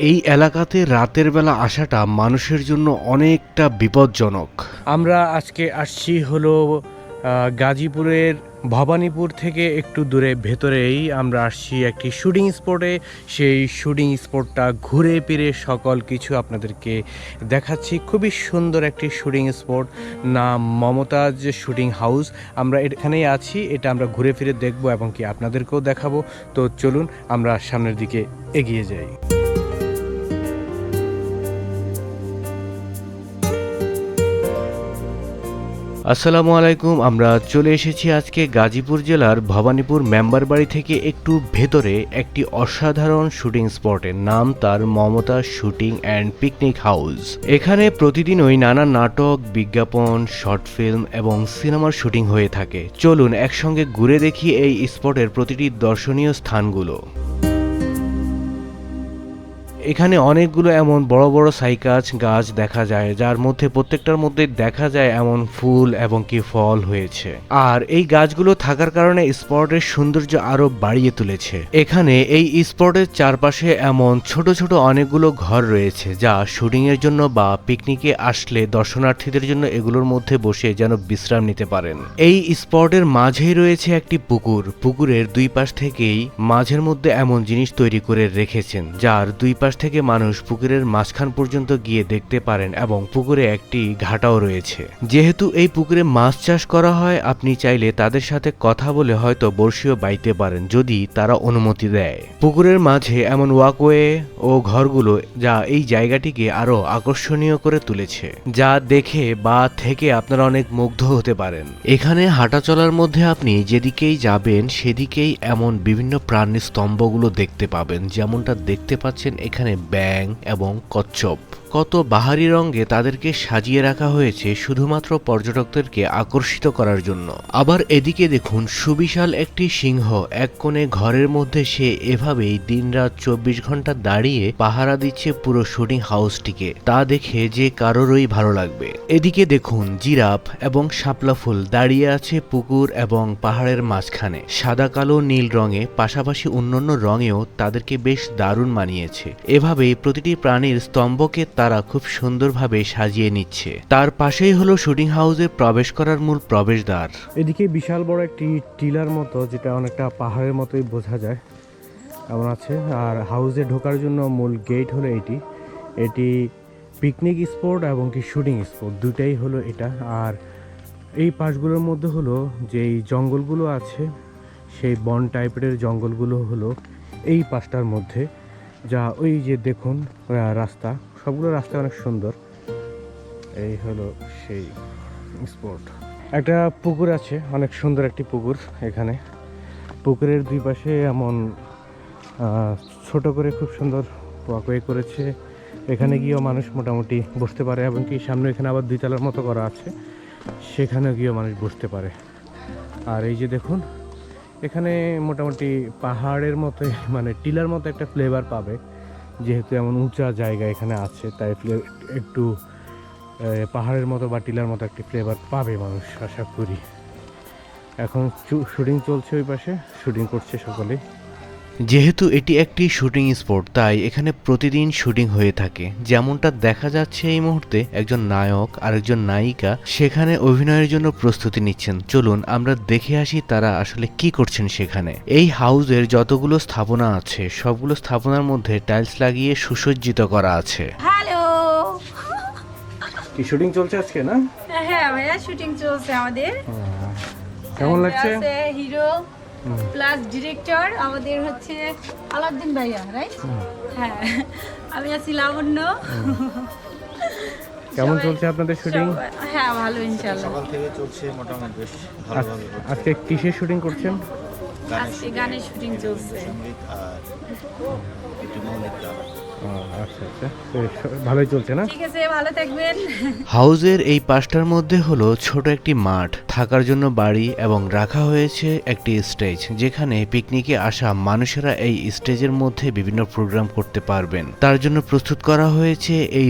এই এলাকাতে রাতের বেলা আসাটা মানুষের জন্য অনেকটা বিপজ্জনক। আমরা আজকে আসছি হলো গাজীপুরের ভবানীপুর থেকে একটু দূরে ভেতরেই আমরা আসছি একটি শুটিং স্পটে। সেই শুটিং স্পটটা ঘুরে ফিরে সকল কিছু আপনাদেরকে দেখাচ্ছি। খুবই সুন্দর একটি শুটিং স্পট, নাম মমতাজ শুটিং হাউস। আমরা এখানেই আছি, এটা আমরা ঘুরে ফিরে দেখব এবং কি আপনাদেরকেও দেখাবো। তো চলুন আমরা সামনের দিকে এগিয়ে যাই। আসসালামু আলাইকুম। আমরা চলে এসেছি আজকে গাজীপুর জেলার ভবানীপুর মেম্বার বাড়ি থেকে একটু ভেতরে একটি অসাধারণ শুটিং স্পটের নাম তার Mamata shooting and picnic house. এখানে প্রতিদিনই নানা নাটক, বিজ্ঞাপন, শর্ট ফিল্ম এবং সিনেমার শুটিং হয়ে থাকে। চলুন একসঙ্গে ঘুরে দেখি এই স্পটের প্রতিটি দর্শনীয় স্থানগুলো। এখানে অনেকগুলো এমন বড় বড় সাইকাস গাছ দেখা যায়, যার মধ্যে প্রত্যেকটার মধ্যে দেখা যায় এমন ফুল এবং কি ফল হয়েছে। আর এই গাছগুলো থাকার কারণে স্পটের সৌন্দর্য আরো বাড়িয়ে তুলেছে। এখানে এই স্পটের চারপাশে এমন ছোট ছোট অনেকগুলো ঘর রয়েছে, যা শুটিং এর জন্য বা পিকনিকে আসলে দর্শনার্থীদের জন্য এগুলোর মধ্যে বসে যেন বিশ্রাম নিতে পারেন। এই স্পটের মাঝেই রয়েছে একটি পুকুর। পুকুরের দুই পাশ থেকেই মাঝের মধ্যে এমন জিনিস তৈরি করে রেখেছেন, যার দুই পাশ থেকে মানুষ পুকুরের মাঝখান পর্যন্ত গিয়ে দেখতে পারেন এবং পুকুরে একটি ঘাটাও রয়েছে। যেহেতু এই পুকুরে মাছ চাষ করা হয়, আপনি চাইলে তাদের সাথে কথা বলে হয়তো বড়শিও বাইতে পারেন, যদি তারা অনুমতি দেয়। পুকুরের মাঝে এমন ওয়াকওয়ে ও ঘরগুলো যা এই জায়গাটিকে আরো আকর্ষণীয় করে তুলেছে, যা দেখে বা থেকে আপনারা অনেক মুগ্ধ হতে পারেন। এখানে হাঁটা চলার মধ্যে আপনি যেদিকেই যাবেন সেদিকেই এমন বিভিন্ন প্রাণী স্তম্ভগুলো দেখতে পাবেন। যেমনটা দেখতে পাচ্ছেন এখানে ব্যাঙ এবং কচ্ছপ, কত বাহারি রঙে তাদেরকে সাজিয়ে রাখা হয়েছে শুধুমাত্র পর্যটকদেরকে আকর্ষিত করার জন্য। আবার এদিকে দেখুন সুবিশাল একটি সিংহ এক কোণে ঘরের মধ্যে, সে এভাবেই দিনরাত 24 ঘন্টা দাঁড়িয়ে পাহারা দিচ্ছে পুরো শুটিং হাউসটিকে। তা দেখে যে কারোরই ভালো লাগবে। এদিকে দেখুন জিরাফ এবং শাপলা ফুল দাঁড়িয়ে আছে পুকুর এবং পাহাড়ের মাঝখানে, সাদা কালো নীল রঙে, পাশাপাশি অন্যান্য রঙেও তাদেরকে বেশ দারুণ মানিয়েছে। এভাবেই প্রতিটি প্রাণীর স্তম্ভকে তারা খুব সুন্দরভাবে সাজিয়ে নিচ্ছে। তার পাশেই হলো শুটিং হাউসে প্রবেশ করার মূল প্রবেশদ্বার। এদিকে বিশাল বড় একটি টিলার মতো, যেটা অনেকটা পাহাড়ের মতোই বোঝা যায় এমন আছে। আর হাউসে ঢোকার জন্য মূল গেট হলো এটি পিকনিক স্পট এবং কি শুটিং স্পট দুটাই হলো এটা। আর এই পাশগুলোর মধ্যে হলো যেই জঙ্গলগুলো আছে, সেই বন টাইপের জঙ্গলগুলো হলো এই পাশটার মধ্যে, যা ওই যে দেখুন রাস্তা, সবগুলো রাস্তা অনেক সুন্দর। এই হলো সেই স্পট। একটা পুকুর আছে, অনেক সুন্দর একটি পুকুর। এখানে পুকুরের দুই পাশে এমন ছোট করে খুব সুন্দর ওয়াকওয়ে করেছে। এখানে গিয়েও মানুষ মোটামুটি বসতে পারে এবং কি সামনে এখানে আবার 2 তলার মতো করা আছে, সেখানেও গিয়েও মানুষ বসতে পারে। আর এই যে দেখুন এখানে মোটামুটি পাহাড়ের মতো, মানে টিলার মতো একটা ফ্লেভার পাবে, যেহেতু এমন উঁচা জায়গা এখানে আছে, তাই একটু পাহাড়ের মতো বা টিলার মতো একটি ফ্লেভার পাবে মানুষ আশা করি। এখন শুটিং চলছে, ওই পাশে শুটিং করছে সকলেই। যেহেতু এটি একটি শুটিং স্পট, তাই এখানে প্রতিদিন শুটিং হয়ে থাকে। যেমনটা দেখা যাচ্ছে এই মুহূর্তে একজন নায়ক আর একজন নায়িকা সেখানে অভিনয়ের জন্য প্রস্তুতি নিচ্ছেন। চলুন আমরা দেখে আসি তারা আসলে কি করছেন সেখানে। এই হাউসের যতগুলো স্থাপনা আছে, সবগুলো স্থাপনার মধ্যে টাইলস লাগিয়ে সুসজ্জিত করা আছে। হ্যালো, কি শুটিং চলছে আজকে না? হ্যাঁ ভাইয়া শুটিং চলছে আমাদের। কেমন লাগছে? আছে হিরো প্লাস ডিরেক্টর আমাদের হচ্ছে আলাউদ্দিন ভাইয়া, রাইট? হ্যাঁ, আমি আছি লাবণ্য। কেমন চলছে আপনাদের শুটিং? হ্যাঁ ভালো, ইনশাআল্লাহ সকাল থেকে চলছে মোটামুটি বেশ ভালোভাবে হচ্ছে। আজকে কিসের শুটিং করছেন? আজকে গানের শুটিং চলছে। সঙ্গীত আর একটু মৌলিক গান। আচ্ছা আচ্ছা, ভালোই চলছে না? ঠিক আছে, ভালো থাকবেন। হাউসের এই পাশটার মধ্যে হলো ছোট একটি মাঠ, থাকার জন্য বাড়ি এবং রাখা হয়েছে একটি স্টেজ, যেখানে পিকনিকে আসা মানুষেরা এই স্টেজের মধ্যে বিভিন্ন প্রোগ্রাম করতে পারবেন। তার জন্য প্রস্তুত করা হয়েছে এই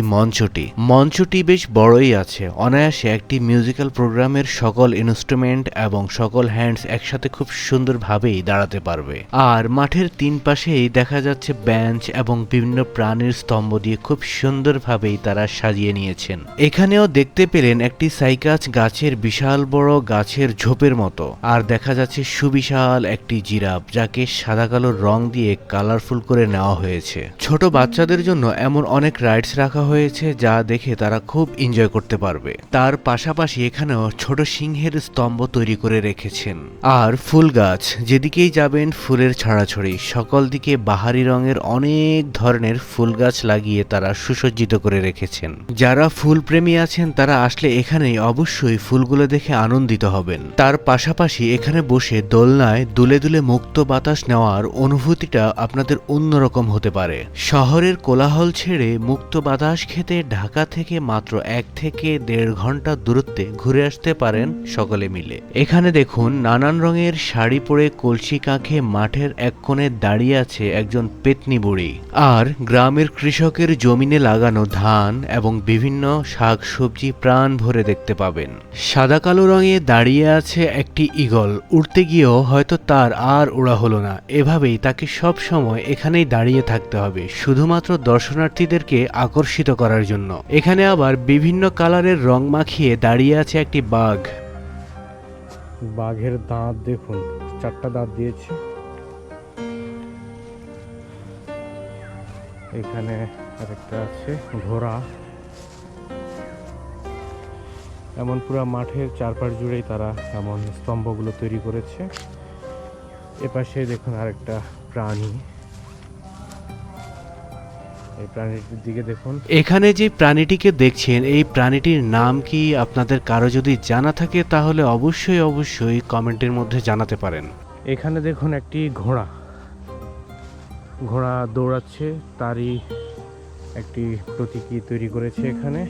মঞ্চটি বেশ বড়ই আছে, অনায়াসে একটি মিউজিক্যাল প্রোগ্রামের সকল ইনস্ট্রুমেন্ট এবং সকল হ্যান্ডস একসাথে খুব সুন্দরভাবেই দাঁড়াতে পারবে। আর মাঠের তিন পাশেই দেখা যাচ্ছে বেঞ্চ এবং বিভিন্ন প্রাণীর স্তম্ভ দিয়ে খুব সুন্দরভাবেই তারা সাজিয়ে নিয়েছেন। এখানেও দেখতে পেলেন একটি সাইকাস গাছের বিশাল বড় গাছের ঝোপের মতো, আর দেখা যাচ্ছে সুবিশাল একটি জিরাফ, যাকে সাদা কালো রং দিয়ে কালারফুল করে নেওয়া হয়েছে। ছোট বাচ্চাদের জন্য এমন অনেক রাইডস রাখা হয়েছে যা দেখে তারা খুব এনজয় করতে পারবে। তার পাশাপাশি এখানেও ছোট সিংহের স্তম্ভ তৈরি করে রেখেছেন। আর ফুল গাছ, যেদিকেই যাবেন ফুলের ছড়াছড়ি, সকল দিকে বাহারি রঙের অনেক ধরনের ফুল গাছ লাগিয়ে তারা সুসজ্জিত করে রেখেছেন। যারা ফুল প্রেমী আছেন তারা আসলে এখানে অবশ্যই ফুলগুলো দেখে আনন্দিত হবেন। তার পাশাপাশি এখানে বসে দোলনায় দুলে দুলে মুক্ত বাতাস নেওয়ার অনুভূতিটা আপনাদের অন্যরকম হতে পারে। শহরের কোলাহল ছেড়ে মুক্ত বাতাস খেতে ঢাকা থেকে মাত্র 1 থেকে 1.5 ঘন্টা দূরত্বে ঘুরে আসতে পারেন সকলে মিলে। এখানে দেখুন নানান রঙের শাড়ি পরে কলসি কাঁখে মাঠের এক কোণে দাঁড়িয়ে আছে একজন পেতনি বুড়ি। আর গ্রামের কৃষকের জমিনে লাগানো ধান এবং বিভিন্ন শাক সবজি প্রাণ ভরে দেখতে পাবেন। সাদা কালো রঙে দাঁড়িয়ে আছে একটি ঈগল, উড়তে গিয়েও হয়তো তার আর ওড়া হলো না। এভাবেই তাকে সব সময় এখানেই দাঁড়িয়ে থাকতে হবে, শুধুমাত্র দর্শনার্থীদেরকে আকর্ষিত করার জন্য। এখানে আবার বিভিন্ন কালারের রং মাখিয়ে দাঁড়িয়ে আছে একটি বাঘ। বাঘের দাঁত দেখুন, 4টা দাঁত দিয়েছে। এখানে আরেকটা আছে ঘোড়া। এমন পুরো মাঠের চারপাশ জুড়েই তারা এমন স্তম্ভগুলো তৈরি করেছে। এপাশে দেখুন আরেকটা প্রাণী, এই প্রাণীটির দিকে দেখুন। এখানে যে প্রাণীটিকে দেখছেন, এই প্রাণীটির নাম কি আপনাদের কারো যদি জানা থাকে তাহলে অবশ্যই কমেন্টের মধ্যে জানাতে পারেন। এখানে দেখুন একটি ঘোড়া দৌড়াচ্ছে, তারই একটি প্রতীকী তৈরি করেছে এখানে।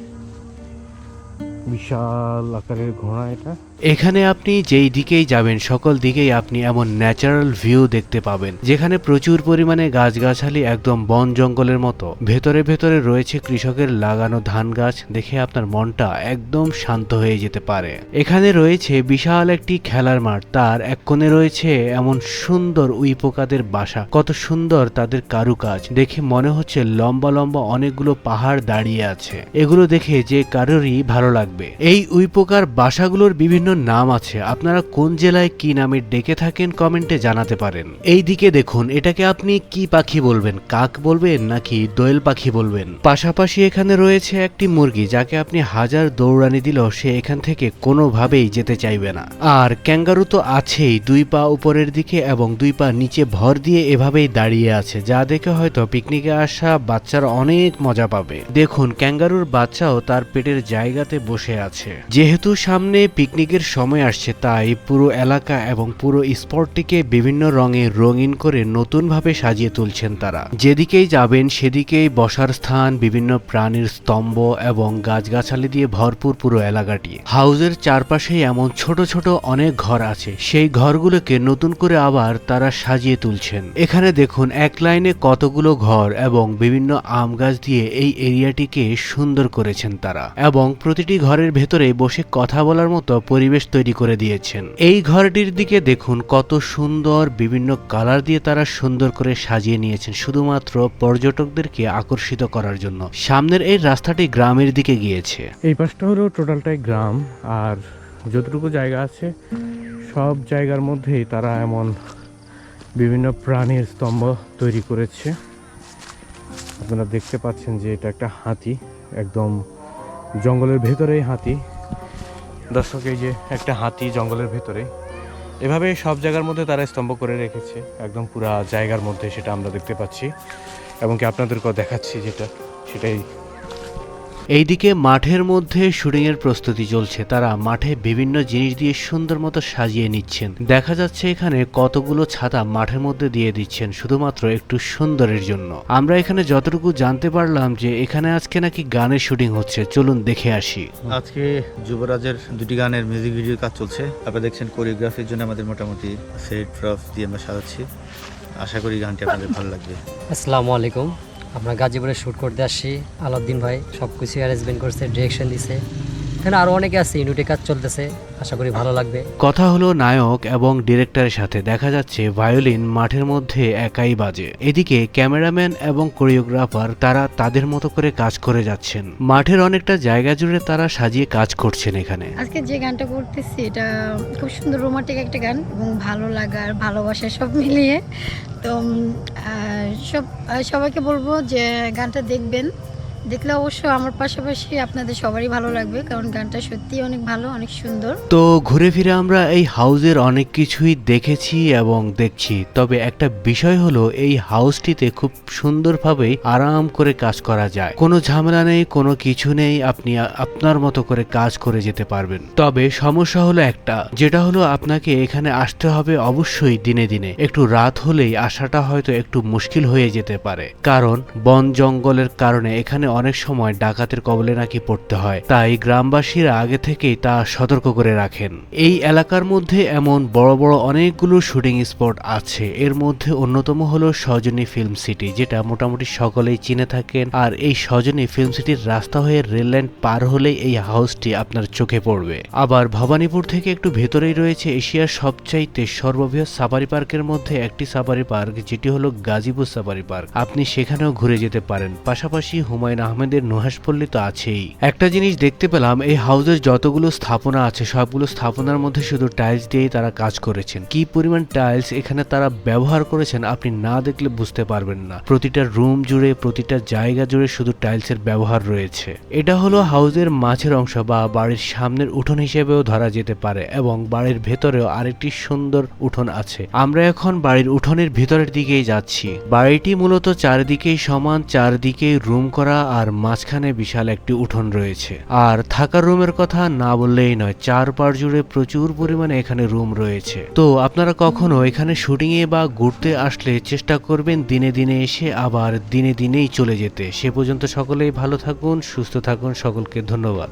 বিশাল আকারের ঘোড়া এটা। এখানে আপনি যেই দিকেই যাবেন সকল দিকেই আপনি এমন ন্যাচারাল ভিউ দেখতে পাবেন, যেখানে প্রচুর পরিমাণে গাছগাছালি, একদম বন জঙ্গলের মতো। ভেতরে ভেতরে রয়েছে কৃষকের লাগানো ধান গাছ, দেখে আপনার মনটা একদম শান্ত হয়ে যেতে পারে। এখানে রয়েছে বিশাল একটি খেলার মাঠ, তার এক কোণে রয়েছে এমন সুন্দর উইপোকাদের বাসা। কত সুন্দর তাদের কারুকাজ, দেখে মনে হচ্ছে লম্বা লম্বা অনেকগুলো পাহাড় দাঁড়িয়ে আছে। এগুলো দেখে যে কারোরই ভালো লাগবে। এই উইপোকার বাসাগুলোর বিভিন্ন নাম আছে, আপনারা কোন জেলায় কি নামে ডেকে থাকেন কমেন্টে জানাতে পারেন। এই দিকে দেখুন, এটাকে আপনি কি পাখি বলবেন, কাক বলবেন নাকি দোয়েল পাখি বলবেন। পাশাপাশি এখানে রয়েছে একটি মুরগি, যাকে আপনি হাজার দৌড়ানি দিলেও সে এখান থেকে কোনোভাবেই যেতে চাইবে না। আর ক্যাঙ্গারু তো আছেই, 2 পা উপরের দিকে এবং 2 পা নিচে ভর দিয়ে এভাবেই দাঁড়িয়ে আছে, যা দেখে হয়তো পিকনিকে আসা বাচ্চারা অনেক মজা পাবে। দেখুন ক্যাঙ্গারুর বাচ্চাও তার পেটের জায়গাতে বসে আছে। যেহেতু সামনে পিকনিকের সময় আসছে, তাই পুরো এলাকা এবং পুরো স্পটটিকে বিভিন্ন রঙে রঙিন করে নতুনভাবে সাজিয়ে তুলছেন তারা। যেদিকেই যাবেন সেদিকেই বসার স্থান, বিভিন্ন প্রাণীর স্তম্ভ এবং গাছগাছালি দিয়ে ভরপুর পুরো এলাকাটি। হাউজের চারপাশেই এমন ছোট ছোট অনেক ঘর আছে, সেই ঘরগুলোকে নতুন করে আবার তারা সাজিয়ে তুলছেন। এখানে দেখুন এক লাইনে কতগুলো ঘর এবং বিভিন্ন আম গাছ দিয়ে এই এরিয়াটিকে সুন্দর করেছেন তারা, এবং প্রতিটি ঘরের ভেতরে বসে কথা বলার মতো পরিবেশ তৈরি করে দিয়েছেন। এই ঘরটির দিকে দেখুন কত সুন্দর, বিভিন্ন কালার দিয়ে তারা সুন্দর করে সাজিয়ে নিয়েছেন শুধুমাত্র পর্যটকদেরকে আকর্ষিত করার জন্য। সামনের এই রাস্তাটি গ্রামের দিকে গিয়েছে। এই পাশটা হলো টোটালটাই গ্রাম, আর যতটুকু জায়গা আছে সব জায়গার মধ্যেই তারা এমন বিভিন্ন প্রাণীর স্তম্ভ তৈরি করেছে। আপনারা দেখতে পাচ্ছেন যে এটা একটা হাতি, একদম জঙ্গলের ভেতরেই হাতি। দর্শক, এই যে একটা হাতি জঙ্গলের ভেতরে, এভাবে সব জায়গার মধ্যে তারা স্তম্ভ করে রেখেছে, একদম পুরা জায়গার মধ্যে, সেটা আমরা দেখতে পাচ্ছি এবং কি আপনাদেরকেও দেখাচ্ছি, যেটা সেটাই এইদিকে মাঠের মধ্যে শুটিং এর প্রস্তুতি চলছে। তারা মাঠে বিভিন্ন জিনিস দিয়ে সুন্দর মতো সাজিয়ে নিচ্ছেন। দেখা যাচ্ছে এখানে কতগুলো ছাতা মাঠের মধ্যে দিয়ে দিচ্ছেন শুধুমাত্র একটু সুন্দরের জন্য। আমরা এখানে যতটুকু জানতে পারলাম যে এখানে আজকে নাকি গানের শুটিং হচ্ছে, চলুন দেখে আসি। আজকে যুবরাজের দুটি গানের মিউজিক ভিডিওর কাজ চলছে। আপনারা দেখছেন কোরিওগ্রাফির জন্য আমাদের মোটামুটি সেট প্রফ দিয়ে আমরা সাজাচ্ছি। আশা করি গানটি আপনাদের ভালো লাগবে। আসসালামু আলাইকুম। আমরা গাজীপুরে শ্যুট করতে আসছি। আলাউদ্দিন ভাই সব কিছু অ্যারেঞ্জমেন্ট করছে, ডিরেকশন দিছে। এখানে আরও অনেকে আছে, ইউনিটে কাজ চলতেছে, আশা করি ভালো লাগবে। কথা হলো নায়ক এবং ডিরেক্টরের সাথে। দেখা যাচ্ছে ভায়োলিন মাঠের মধ্যে একাই বাজে। এদিকে ক্যামেরাম্যান এবং কোরিওগ্রাফার তারা তাদের মতো করে কাজ করে যাচ্ছেন। মাঠের অনেকটা জায়গা জুড়ে তারা সাজিয়ে কাজ করছেন এখানে। আজকে যে গানটা করতেছি এটা খুব সুন্দর রোমান্টিক একটা গান এবং ভালো লাগার ভালোবাসা সব মিলিয়ে। তো সবাইকে বলবো যে গানটা দেখবেন, দেখলে অবশ্য আমার পাশাপাশি আপনাদের সবারই ভালো লাগবে, কারণ গানটা সত্যিই অনেক ভালো, অনেক সুন্দর। তো ঘুরে ফিরে আমরা এই হাউজের অনেক কিছুই দেখেছি এবং দেখছি, তবে একটা বিষয় হলো এই হাউসটিতে খুব সুন্দরভাবে আরাম করে কাজ করা যায়। কোনো ঝামেলা নেই, কোনো কিছু নেই, আপনি আপনার মতো করে কাজ করে যেতে পারবেন। তবে সমস্যা হলো একটা, যেটা হলো আপনাকে এখানে আসতে হবে অবশ্যই দিনে দিনে। একটু রাত হলেই আসাটা হয়তো একটু মুশকিল হয়ে যেতে পারে, কারণ বন জঙ্গলের কারণে এখানে অনেক সময় ডাকাতের কবলে নাকি পড়তে হয়। তাই গ্রামবাসীরা আগে থেকেই তা সতর্ক করে রাখেন। এই এলাকার মধ্যে এমন বড় বড় অনেকগুলো শুটিং স্পট আছে। এর মধ্যে অন্যতম হলো সজনী ফিল্ম সিটি, যেটা মোটামুটি সকলেই চিনে থাকেন। আর এই সজনী ফিল্ম সিটির রাস্তা হয়ে রেল লাইন পার হলেই এই হাউসটি আপনার চোখে পড়বে। আবার ভবানীপুর থেকে একটু ভেতরেই রয়েছে এশিয়ার সবচাইতে সর্ববৃহৎ সাফারি পার্কের মধ্যে একটি সাফারি পার্ক, যেটি হলো গাজীপুর সাফারি পার্ক। আপনি সেখানেও ঘুরে যেতে পারেন। পাশাপাশি হুমায়ুন আহমেদের নুহাসপল্লী তো আছেই। একটা জিনিস দেখতে পেলাম, এই হাউসের যতগুলো স্থাপনা আছে সবগুলো স্থাপনার মধ্যে শুধু টাইলস দিয়েই তারা কাজ করেছেন। কি পরিমাণ টাইলস এখানে তারা ব্যবহার করেছেন আপনি না দেখলে বুঝতে পারবেন না। প্রতিটা রুম জুড়ে, প্রতিটা জায়গা জুড়ে শুধু টাইলসের ব্যবহার রয়েছে। এটা হলো হাউসের মাঝের অংশ বা বাড়ির সামনের উঠোন হিসেবেও ধরা যেতে পারে, এবং বাড়ির ভেতরেও আরেকটি সুন্দর উঠোন আছে। আমরা এখন বাড়ির উঠোনের ভিতরের দিকেই যাচ্ছি। বাড়িটি মূলত চারিদিকেই সমান, চারদিকেই রুম করা, আর মাঝখানে বিশাল একটি উঠোন রয়েছে। আর থাকার রুমের কথা না বললেই নয়, চারপাশ জুড়ে প্রচুর পরিমাণে এখানে রুম রয়েছে। তো আপনারা কখনো এখানে শুটিং এ বা ঘুরতে আসলে চেষ্টা করবেন দিনে দিনে এসে আবার দিনে দিনেই চলে যেতে। সে পর্যন্ত সকলেই ভালো থাকুন, সুস্থ থাকুন। সকলকে ধন্যবাদ।